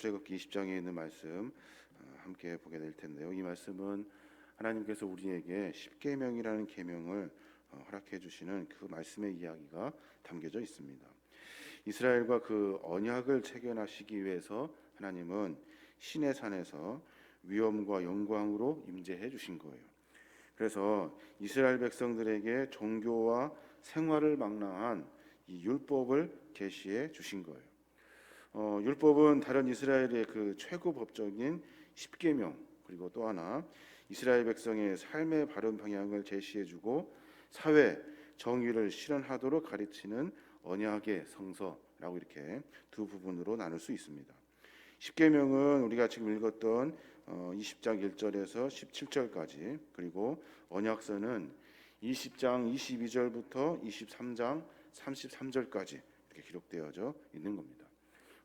출애굽기 20장에 있는 말씀 함께 보게 될 텐데요. 이 말씀은 하나님께서 우리에게 십계명이라는 계명을 허락해 주시는 그 말씀의 이야기가 담겨져 있습니다. 이스라엘과 그 언약을 체결하시기 위해서 하나님은 시내 산에서 위엄과 영광으로 임재해 주신 거예요. 그래서 이스라엘 백성들에게 종교와 생활을 망라한 이 율법을 계시해 주신 거예요. 율법은 다른 이스라엘의 그 최고 법적인 십계명, 그리고 또 하나 이스라엘 백성의 삶의 바른 방향을 제시해주고 사회 정의를 실현하도록 가르치는 언약의 성서라고 이렇게 두 부분으로 나눌 수 있습니다. 십계명은 우리가 지금 읽었던 20장 1절에서 17절까지, 그리고 언약서는 20장 22절부터 23장 33절까지 이렇게 기록되어져 있는 겁니다.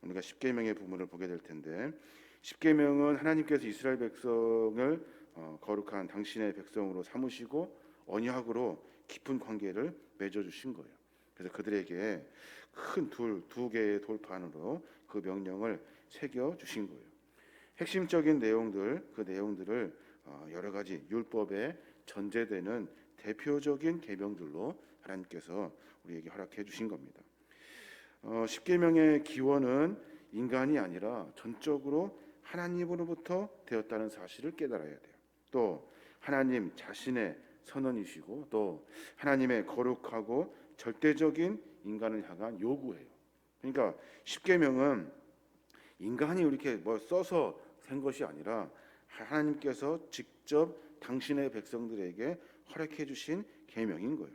우리가 십계명의 부분을 보게 될 텐데, 십계명은 하나님께서 이스라엘 백성을 거룩한 당신의 백성으로 삼으시고 언약으로 깊은 관계를 맺어 주신 거예요. 그래서 그들에게 큰 두 개의 돌판으로 그 명령을 새겨 주신 거예요. 핵심적인 내용들, 그 내용들을 여러 가지 율법에 전제되는 대표적인 계명들로 하나님께서 우리에게 허락해 주신 겁니다. 십계명의 기원은 인간이 아니라 전적으로 하나님으로부터 되었다는 사실을 깨달아야 돼요. 또 하나님 자신의 선언이시고 또 하나님의 거룩하고 절대적인 인간을 향한 요구예요. 그러니까 십계명은 인간이 이렇게 써서 된 것이 아니라 하나님께서 직접 당신의 백성들에게 허락해 주신 계명인 거예요.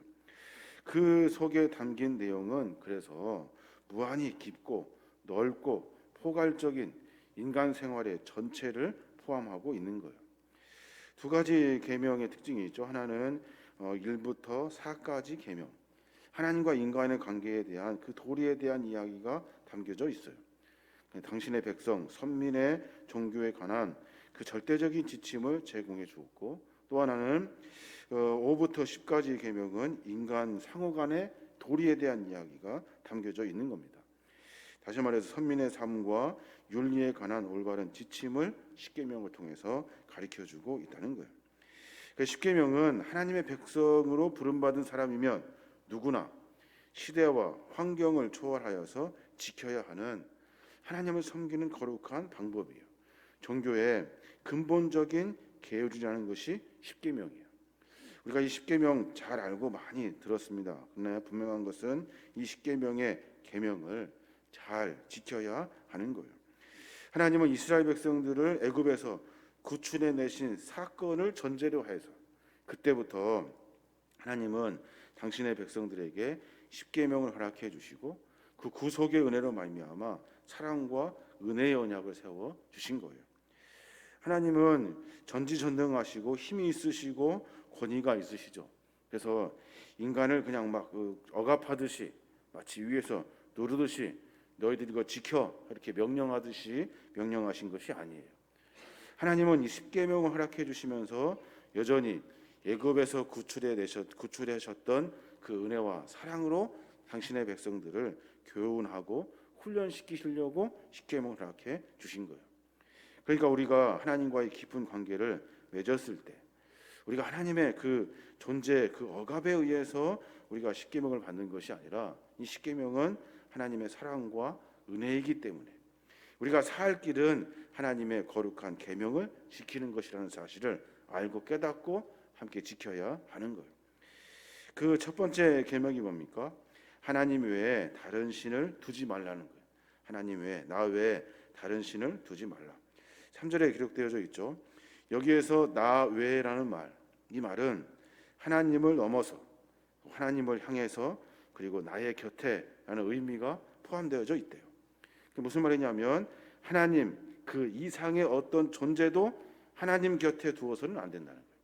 그 속에 담긴 내용은 그래서 무한히 깊고 넓고 포괄적인 인간 생활의 전체를 포함하고 있는 거예요. 두 가지 계명의 특징이 있죠. 하나는 1부터 4까지 계명, 하나님과 인간의 관계에 대한 그 도리에 대한 이야기가 담겨져 있어요. 당신의 백성, 선민의 종교에 관한 그 절대적인 지침을 제공해 주었고, 또 하나는 5부터 10까지 계명은 인간 상호 간의 도리에 대한 이야기가 담겨져 있는 겁니다. 다시 말해서 선민의 삶과 윤리에 관한 올바른 지침을 십계명을 통해서 가르쳐주고 있다는 거예요. 십계명은 하나님의 백성으로 부름받은 사람이면 누구나 시대와 환경을 초월하여서 지켜야 하는 하나님을 섬기는 거룩한 방법이에요. 종교의 근본적인 계율이라는 것이 십계명이에요. 우리가 이 십계명 잘 알고 많이 들었습니다. 그러나 분명한 것은 이 십계명의 계명을 잘 지켜야 하는 거예요. 하나님은 이스라엘 백성들을 애굽에서 구출해 내신 사건을 전제로 해서 그때부터 하나님은 당신의 백성들에게 십계명을 허락해 주시고 그 구속의 은혜로 말미암아 사랑과 은혜의 언약을 세워 주신 거예요. 하나님은 전지전능하시고 힘이 있으시고 권위가 있으시죠. 그래서 인간을 그냥 막 억압하듯이 마치 위에서 누르듯이 너희들 이거 지켜 이렇게 명령하듯이 명령하신 것이 아니에요. 하나님은 이 십계명을 허락해 주시면서 여전히 애굽에서 구출하셨던 그 은혜와 사랑으로 당신의 백성들을 교훈하고 훈련시키시려고 십계명을 허락해 주신 거예요. 그러니까 우리가 하나님과의 깊은 관계를 맺었을 때 우리가 하나님의 그 존재, 그 억압에 의해서 우리가 십계명을 받는 것이 아니라 이 십계명은 하나님의 사랑과 은혜이기 때문에 우리가 살 길은 하나님의 거룩한 계명을 지키는 것이라는 사실을 알고 깨닫고 함께 지켜야 하는 거예요. 그 첫 번째 계명이 뭡니까? 하나님 외에 다른 신을 두지 말라는 거예요. 하나님 외에, 나 외에 다른 신을 두지 말라. 3절에 기록되어져 있죠. 여기에서 나 외에라는 말, 이 말은 하나님을 넘어서 하나님을 향해서 그리고 나의 곁에라는 의미가 포함되어져 있대요. 그게 무슨 말이냐면 하나님 그 이상의 어떤 존재도 하나님 곁에 두어서는 안 된다는 거예요.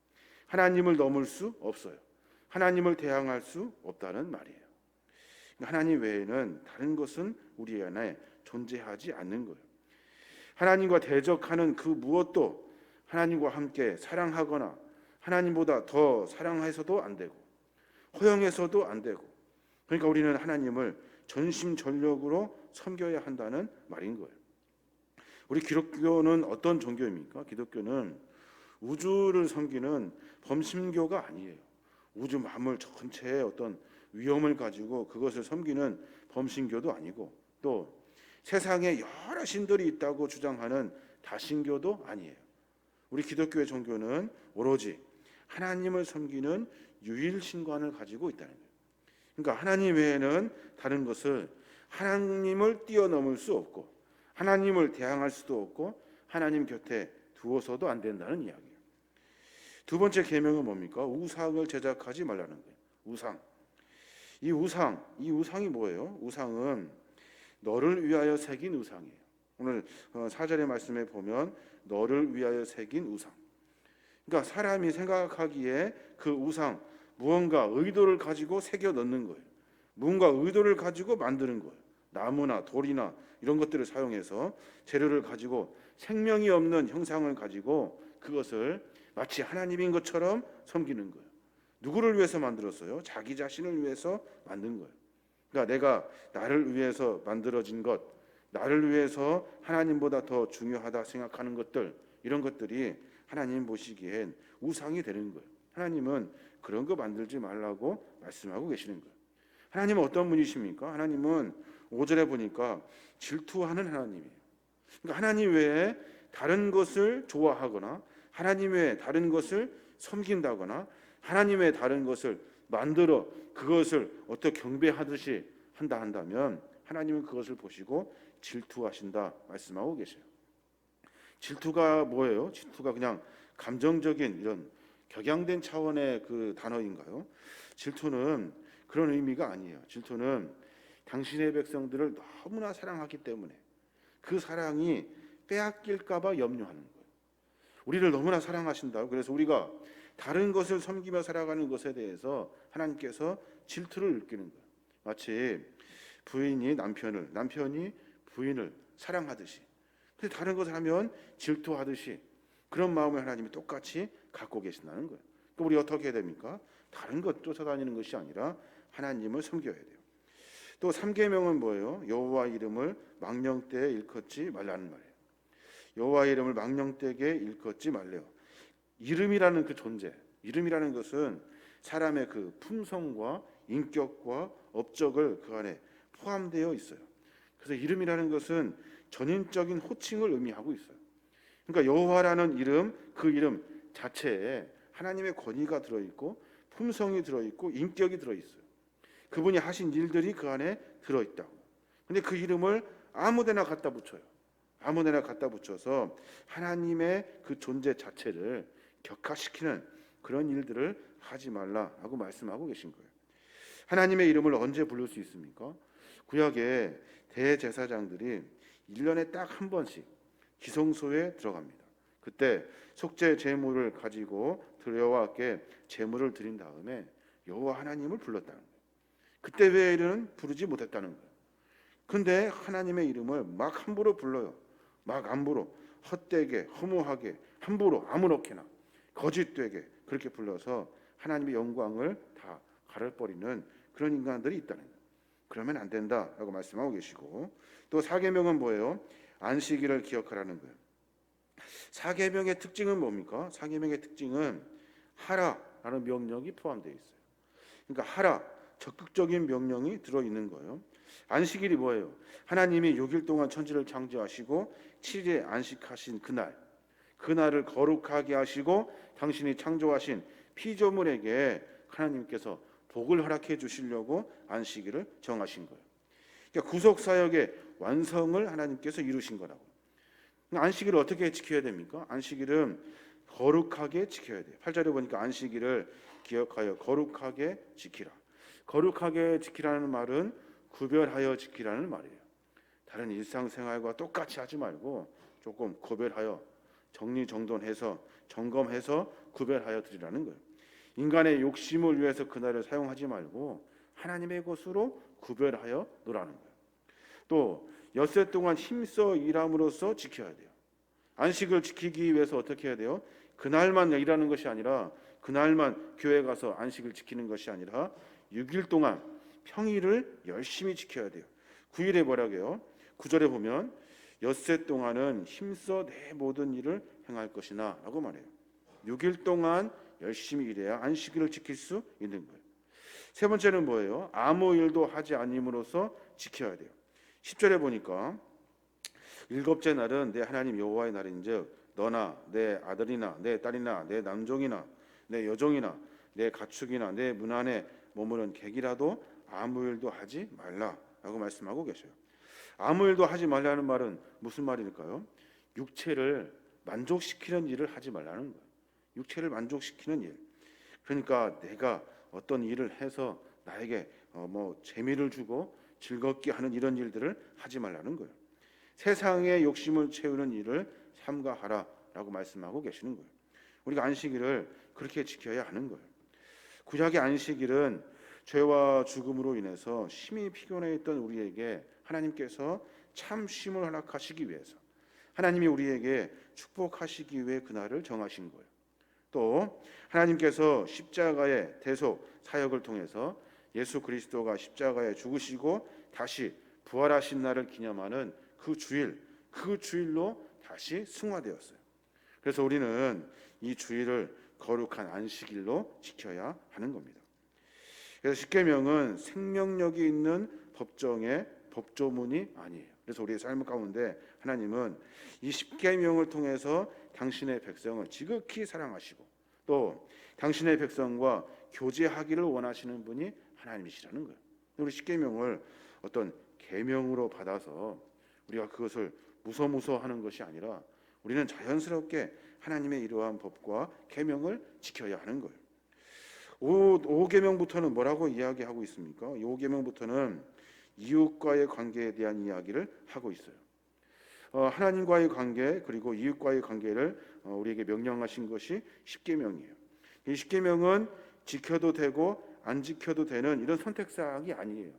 하나님을 넘을 수 없어요. 하나님을 대항할 수 없다는 말이에요. 하나님 외에는 다른 것은 우리 안에 존재하지 않는 거예요. 하나님과 대적하는 그 무엇도 하나님과 함께 사랑하거나 하나님보다 더 사랑해서도 안 되고 허영해서도 안 되고, 그러니까 우리는 하나님을 전심전력으로 섬겨야 한다는 말인 거예요. 우리 기독교는 어떤 종교입니까? 기독교는 우주를 섬기는 범신교가 아니에요. 우주 만물 전체의 어떤 위엄을 가지고 그것을 섬기는 범신교도 아니고, 또 세상에 여러 신들이 있다고 주장하는 다신교도 아니에요. 우리 기독교의 종교는 오로지 하나님을 섬기는 유일신관을 가지고 있다는 거예요. 그러니까 하나님 외에는 다른 것을 하나님을 뛰어넘을 수 없고, 하나님을 대항할 수도 없고, 하나님 곁에 두어서도 안 된다는 이야기예요. 두 번째 계명은 뭡니까? 우상을 제작하지 말라는 거예요. 우상. 이 우상이 뭐예요? 우상은 너를 위하여 새긴 우상이에요. 오늘 4절의 말씀에 보면 너를 위하여 새긴 우상. 그러니까 사람이 생각하기에 그 우상, 무언가 의도를 가지고 새겨 넣는 거예요. 무언가 의도를 가지고 만드는 거예요. 나무나 돌이나 이런 것들을 사용해서 재료를 가지고 생명이 없는 형상을 가지고 그것을 마치 하나님인 것처럼 섬기는 거예요. 누구를 위해서 만들었어요? 자기 자신을 위해서 만든 거예요. 그러니까 내가 나를 위해서 만들어진 것, 나를 위해서 하나님보다 더 중요하다 생각하는 것들, 이런 것들이 하나님 보시기엔 우상이 되는 거예요. 하나님은 그런 거 만들지 말라고 말씀하고 계시는 거예요. 하나님은 어떤 분이십니까? 하나님은 5절에 보니까 질투하는 하나님이에요. 그러니까 하나님 외에 다른 것을 좋아하거나 하나님 외에 다른 것을 섬긴다거나 하나님 외에 다른 것을 만들어 그것을 어떻게 경배하듯이 한다면 하나님은 그것을 보시고 질투하신다 말씀하고 계세요. 질투가 뭐예요? 질투가 그냥 감정적인 이런 격양된 차원의 그 단어인가요? 질투는 그런 의미가 아니에요. 질투는 당신의 백성들을 너무나 사랑하기 때문에 그 사랑이 빼앗길까 봐 염려하는 거예요. 우리를 너무나 사랑하신다고. 그래서 우리가 다른 것을 섬기며 살아가는 것에 대해서 하나님께서 질투를 느끼는 거예요. 마치 부인이 남편이 부인을 사랑하듯이, 다른 것을 하면 질투하듯이 그런 마음을 하나님이 똑같이 갖고 계신다는 거예요. 그럼 우리 어떻게 해야 됩니까? 다른 것 쫓아다니는 것이 아니라 하나님을 섬겨야 돼요. 또 3계명은 뭐예요? 여호와 이름을 망령되이 일컫지 말라는 말이에요. 여호와 이름을 망령되게 일컫지 말래요. 이름이라는 그 존재, 이름이라는 것은 사람의 그 품성과 인격과 업적을 그 안에 포함되어 있어요. 그래서 이름이라는 것은 전인적인 호칭을 의미하고 있어요. 그러니까 여호와라는 이름, 그 이름 자체에 하나님의 권위가 들어있고 품성이 들어있고 인격이 들어있어요. 그분이 하신 일들이 그 안에 들어있다고. 근데 그 이름을 아무데나 갖다 붙여요. 아무데나 갖다 붙여서 하나님의 그 존재 자체를 격화시키는 그런 일들을 하지 말라라고 말씀하고 계신 거예요. 하나님의 이름을 언제 부를 수 있습니까? 구약의 대제사장들이 1년에 딱 한 번씩 기성소에 들어갑니다. 그때 속죄 제물을 가지고 여호와께 제물을 드린 다음에 여호와 하나님을 불렀다는 거예요. 그때 외에는 부르지 못했다는 거예요. 근데 하나님의 이름을 막 함부로 불러요. 막 함부로, 헛되게, 허무하게, 함부로, 아무렇게나 거짓되게 그렇게 불러서 하나님의 영광을 다 가려버리는 그런 인간들이 있다는 거예요. 그러면 안 된다라고 말씀하고 계시고, 또 4계명은 뭐예요? 안식일을 기억하라는 거예요. 4계명의 특징은 뭡니까? 4계명의 특징은 하라라는 명령이 포함되어 있어요. 그러니까 하라, 적극적인 명령이 들어있는 거예요. 안식일이 뭐예요? 하나님이 6일 동안 천지를 창조하시고 7일에 안식하신 그날을 거룩하게 하시고 당신이 창조하신 피조물에게 하나님께서 복을 허락해 주시려고 안식일을 정하신 거예요. 그러니까 구속 사역의 완성을 하나님께서 이루신 거라고. 안식일을 어떻게 지켜야 됩니까? 안식일은 거룩하게 지켜야 돼요. 8절에 보니까 안식일을 기억하여 거룩하게 지키라. 거룩하게 지키라는 말은 구별하여 지키라는 말이에요. 다른 일상생활과 똑같이 하지 말고 조금 구별하여 정리정돈해서 점검해서 구별하여 드리라는 거예요. 인간의 욕심을 위해서 그날을 사용하지 말고 하나님의 것으로 구별하여 놓으라는 거예요. 또 엿새 동안 힘써 일함으로써 지켜야 돼요. 안식을 지키기 위해서 어떻게 해야 돼요? 그날만 일하는 것이 아니라, 그날만 교회 가서 안식을 지키는 것이 아니라 6일 동안 평일을 열심히 지켜야 돼요. 9일에 뭐라고 해요? 9절에 보면 엿새 동안은 힘써 내 모든 일을 행할 것이나 라고 말해요. 6일 동안 열심히 일해야 안식일을 지킬 수 있는 거예요. 세 번째는 뭐예요? 아무 일도 하지 아님으로써 지켜야 돼요. 10절에 보니까 일곱째 날은 내 하나님 여호와의 날인즉 너나 내 아들이나 내 딸이나 내 남종이나 내 여종이나 내 가축이나 내 문 안에 머무는 객이라도 아무 일도 하지 말라라고 말씀하고 계셔요. 아무 일도 하지 말라는 말은 무슨 말일까요? 육체를 만족시키는 일을 하지 말라는 거예요. 육체를 만족시키는 일. 그러니까 내가 어떤 일을 해서 나에게 재미를 주고 즐겁게 하는 이런 일들을 하지 말라는 거예요. 세상의 욕심을 채우는 일을 삼가하라라고 말씀하고 계시는 거예요. 우리가 안식일을 그렇게 지켜야 하는 거예요. 구약의 안식일은 죄와 죽음으로 인해서 심히 피곤해 있던 우리에게 하나님께서 참 쉼을 허락하시기 위해서, 하나님이 우리에게 축복하시기 위해 그날을 정하신 거예요. 또 하나님께서 십자가의 대속 사역을 통해서 예수 그리스도가 십자가에 죽으시고 다시 부활하신 날을 기념하는 그 주일로 다시 승화되었어요. 그래서 우리는 이 주일을 거룩한 안식일로 지켜야 하는 겁니다. 그래서 십계명은 생명력이 있는 법정의 법조문이 아니에요. 그래서 우리의 삶 가운데 하나님은 이 십계명을 통해서 당신의 백성을 지극히 사랑하시고 또 당신의 백성과 교제하기를 원하시는 분이 하나님이시라는 거예요. 우리 십계명을 어떤 계명으로 받아서 우리가 그것을 무서무서하는 것이 아니라 우리는 자연스럽게 하나님의 이러한 법과 계명을 지켜야 하는 거예요. 5계명부터는 뭐라고 이야기하고 있습니까? 5계명부터는 이웃과의 관계에 대한 이야기를 하고 있어요. 하나님과의 관계 그리고 이웃과의 관계를 우리에게 명령하신 것이 십계명이에요. 이 십계명은 지켜도 되고 안 지켜도 되는 이런 선택사항이 아니에요.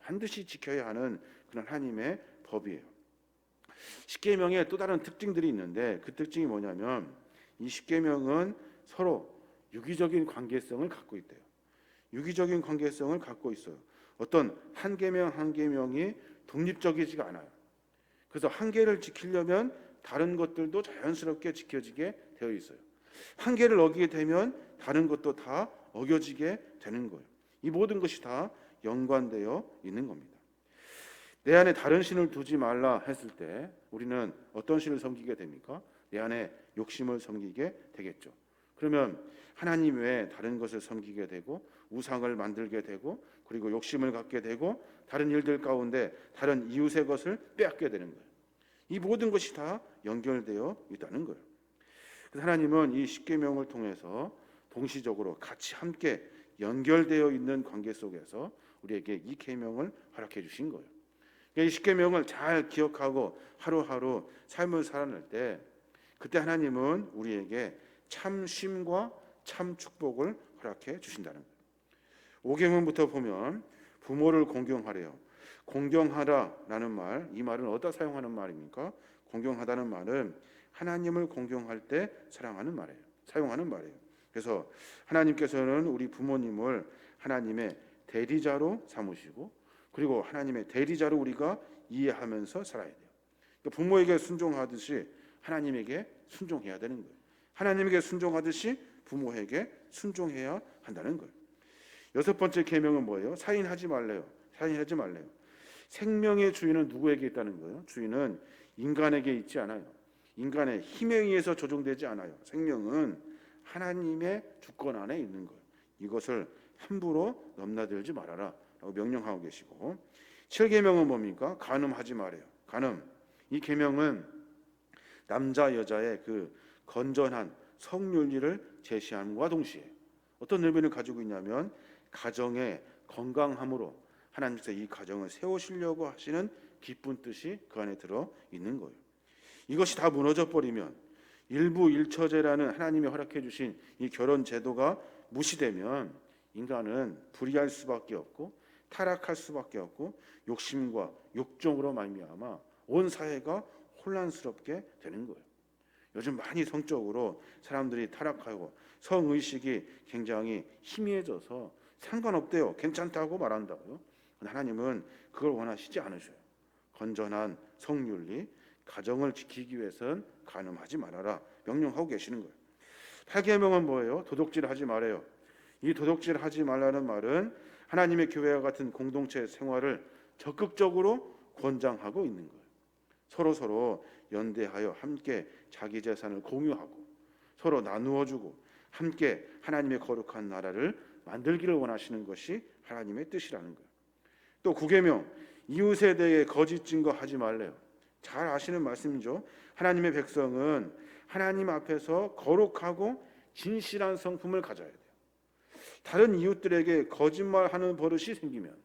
반드시 지켜야 하는 그런 하나님의 법이에요. 십계명에 또 다른 특징들이 있는데 그 특징이 뭐냐면 이 십계명은 서로 유기적인 관계성을 갖고 있대요. 유기적인 관계성을 갖고 있어요. 어떤 한 계명 한 계명이 독립적이지가 않아요. 그래서 한 계를 지키려면 다른 것들도 자연스럽게 지켜지게 되어 있어요. 한 계를 어기게 되면 다른 것도 다 어겨지게 되는 거예요. 이 모든 것이 다 연관되어 있는 겁니다. 내 안에 다른 신을 두지 말라 했을 때 우리는 어떤 신을 섬기게 됩니까? 내 안에 욕심을 섬기게 되겠죠. 그러면 하나님 외에 다른 것을 섬기게 되고 우상을 만들게 되고 그리고 욕심을 갖게 되고 다른 일들 가운데 다른 이웃의 것을 빼앗게 되는 거예요. 이 모든 것이 다 연결되어 있다는 거예요. 그래서 하나님은 이 십계명을 통해서 동시적으로 같이 함께 연결되어 있는 관계 속에서 우리에게 이 계명을 허락해 주신 거예요. 이 십계명을 잘 기억하고 하루하루 삶을 살아낼 때 그때 하나님은 우리에게 참 쉼과 참 축복을 허락해 주신다는 거예요. 5계명부터 보면 부모를 공경하래요. 공경하라라는 말, 이 말은 어디다 사용하는 말입니까? 공경하다는 말은 하나님을 공경할 때 사용하는 말이에요. 그래서 하나님께서는 우리 부모님을 하나님의 대리자로 삼으시고 그리고 하나님의 대리자로 우리가 이해하면서 살아야 돼요. 그러니까 부모에게 순종하듯이 하나님에게 순종해야 되는 거예요. 하나님에게 순종하듯이 부모에게 순종해야 한다는 거예요. 6번째 계명은 뭐예요? 살인하지 말래요. 생명의 주인은 누구에게 있다는 거예요? 주인은 인간에게 있지 않아요. 인간의 힘에 의해서 조종되지 않아요. 생명은 하나님의 주권 안에 있는 거예요. 이것을 함부로 넘나들지 말아라 라고 명령하고 계시고 7계명은 뭡니까? 간음하지 말아요. 간음. 이 계명은 남자 여자의 그 건전한 성윤리를 제시함과 동시에 어떤 의미를 가지고 있냐면 가정의 건강함으로 하나님께서 이 가정을 세우시려고 하시는 기쁜 뜻이 그 안에 들어 있는 거예요. 이것이 다 무너져 버리면 일부 일처제라는 하나님이 허락해 주신 이 결혼 제도가 무시되면 인간은 불의할 수밖에 없고 타락할 수밖에 없고 욕심과 욕정으로 말미암아 온 사회가 혼란스럽게 되는 거예요. 요즘 많이 성적으로 사람들이 타락하고 성의식이 굉장히 희미해져서 상관없대요. 괜찮다고 말한다고요. 하나님은 그걸 원하시지 않으셔요. 건전한 성윤리, 가정을 지키기 위해선 간음하지 말아라 명령하고 계시는 거예요. 8계명은 뭐예요? 도둑질하지 말아요. 이 도둑질하지 말라는 말은 하나님의 교회와 같은 공동체 생활을 적극적으로 권장하고 있는 거예요. 서로 연대하여 함께 자기 재산을 공유하고 서로 나누어주고 함께 하나님의 거룩한 나라를 만들기를 원하시는 것이 하나님의 뜻이라는 거예요. 또 9계명, 이웃에 대해 거짓 증거하지 말래요. 잘 아시는 말씀이죠. 하나님의 백성은 하나님 앞에서 거룩하고 진실한 성품을 가져야 돼요. 다른 이웃들에게 거짓말하는 버릇이 생기면,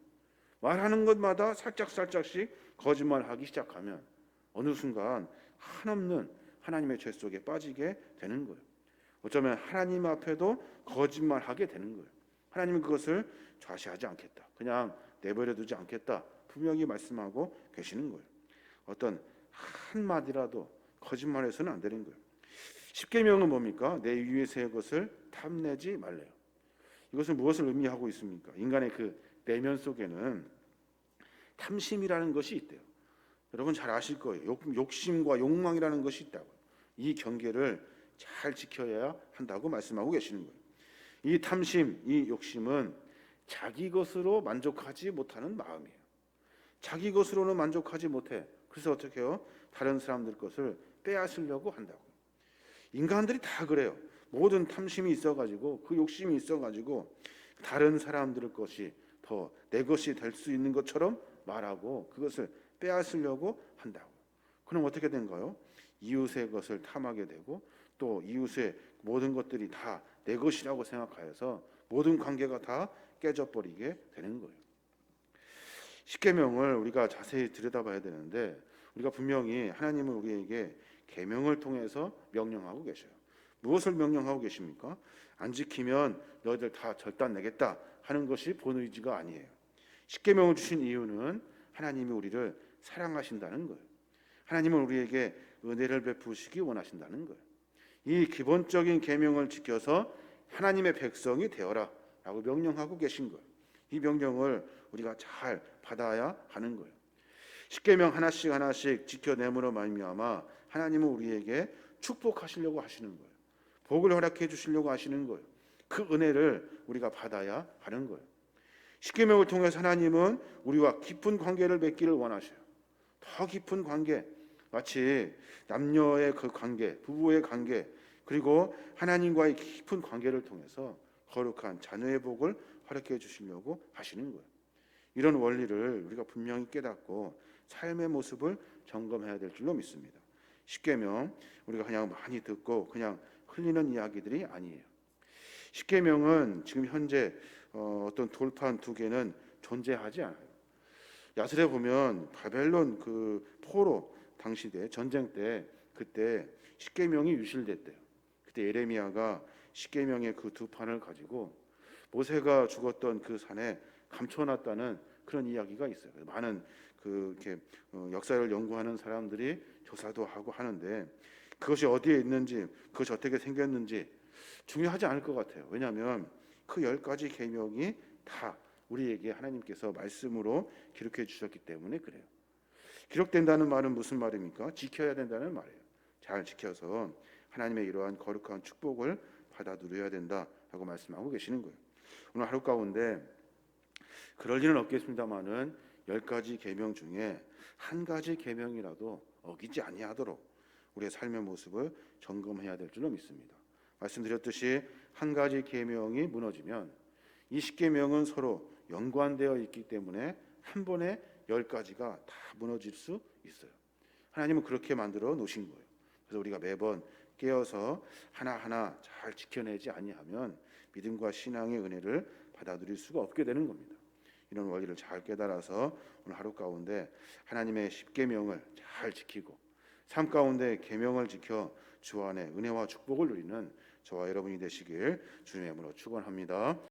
말하는 것마다 살짝씩 거짓말하기 시작하면 어느 순간 한없는 하나님의 죄 속에 빠지게 되는 거예요. 어쩌면 하나님 앞에도 거짓말하게 되는 거예요. 하나님은 그것을 좌시하지 않겠다, 그냥 내버려두지 않겠다 분명히 말씀하고 계시는 거예요. 어떤 한마디라도 거짓말해서는 안 되는 거예요. 10계명은 뭡니까? 내 이웃의 것을 탐내지 말래요. 이것은 무엇을 의미하고 있습니까? 인간의 그 내면 속에는 탐심이라는 것이 있대요. 여러분 잘 아실 거예요. 욕심과 욕망이라는 것이 있다고. 이 경계를 잘 지켜야 한다고 말씀하고 계시는 거예요. 이 탐심, 이 욕심은 자기 것으로 만족하지 못하는 마음이에요. 자기 것으로는 만족하지 못해. 그래서 어떻게 해요? 다른 사람들 것을 빼앗으려고 한다고. 인간들이 다 그래요. 모든 탐심이 있어가지고 그 욕심이 있어가지고 다른 사람들 것이 더 내 것이 될 수 있는 것처럼 말하고 그것을 빼앗으려고 한다고. 그럼 어떻게 된가요? 이웃의 것을 탐하게 되고 또 이웃의 모든 것들이 다 내 것이라고 생각하여서 모든 관계가 다 깨져버리게 되는 거예요. 10계명을 우리가 자세히 들여다봐야 되는데 우리가 분명히 하나님은 우리에게 계명을 통해서 명령하고 계셔요. 무엇을 명령하고 계십니까? 안 지키면 너희들 다 절단 내겠다 하는 것이 본 의지가 아니에요. 10계명을 주신 이유는 하나님이 우리를 사랑하신다는 거예요. 하나님은 우리에게 은혜를 베푸시기 원하신다는 거예요. 이 기본적인 계명을 지켜서 하나님의 백성이 되어라 라고 명령하고 계신 거예요. 이 명령을 우리가 잘 받아야 하는 거예요. 10계명 하나씩 지켜내므로 말미암아 하나님은 우리에게 축복하시려고 하시는 거예요. 복을 허락해 주시려고 하시는 거예요. 그 은혜를 우리가 받아야 하는 거예요. 10계명을 통해서 하나님은 우리와 깊은 관계를 맺기를 원하셔요. 더 깊은 관계, 마치 남녀의 그 관계, 부부의 관계, 그리고 하나님과의 깊은 관계를 통해서 거룩한 자녀의 복을 허락해 주시려고 하시는 거예요. 이런 원리를 우리가 분명히 깨닫고 삶의 모습을 점검해야 될 줄로 믿습니다. 10계명 우리가 그냥 많이 듣고 그냥 흘리는 이야기들이 아니에요. 10계명은 지금 현재 어떤 돌판 두 개는 존재하지 않아요. 야스레 보면 바벨론 그 포로 당시대 전쟁 때 그때 10계명이 유실됐대요. 그때 예레미야가 10계명의 그 두 판을 가지고 모세가 죽었던 그 산에 감춰놨다는 그런 이야기가 있어요. 많은 그 이렇게 역사를 연구하는 사람들이 조사도 하고 하는데 그것이 어디에 있는지 그것이 어떻게 생겼는지 중요하지 않을 것 같아요. 왜냐하면 그 10가지 계명이 다 우리에게 하나님께서 말씀으로 기록해 주셨기 때문에 그래요. 기록된다는 말은 무슨 말입니까? 지켜야 된다는 말이에요. 잘 지켜서 하나님의 이러한 거룩한 축복을 받아 누려야 된다라고 말씀하고 계시는 거예요. 오늘 하루 가운데 그럴 일은 없겠습니다만은 10가지 계명 중에 한 가지 계명이라도 어기지 아니하도록 우리의 삶의 모습을 점검해야 될 줄로 믿습니다. 말씀드렸듯이 한 가지 계명이 무너지면 이 10계명은 서로 연관되어 있기 때문에 한 번에 10가지가 다 무너질 수 있어요. 하나님은 그렇게 만들어 놓으신 거예요. 그래서 우리가 매번 깨어서 하나하나 잘 지켜내지 아니하면 믿음과 신앙의 은혜를 받아 누릴 수가 없게 되는 겁니다. 이런 원리를 잘 깨달아서 오늘 하루 가운데 하나님의 10계명을 잘 지키고 삶 가운데 계명을 지켜 주 안에 은혜와 축복을 누리는 저와 여러분이 되시길 주님의 이름으로 축원합니다.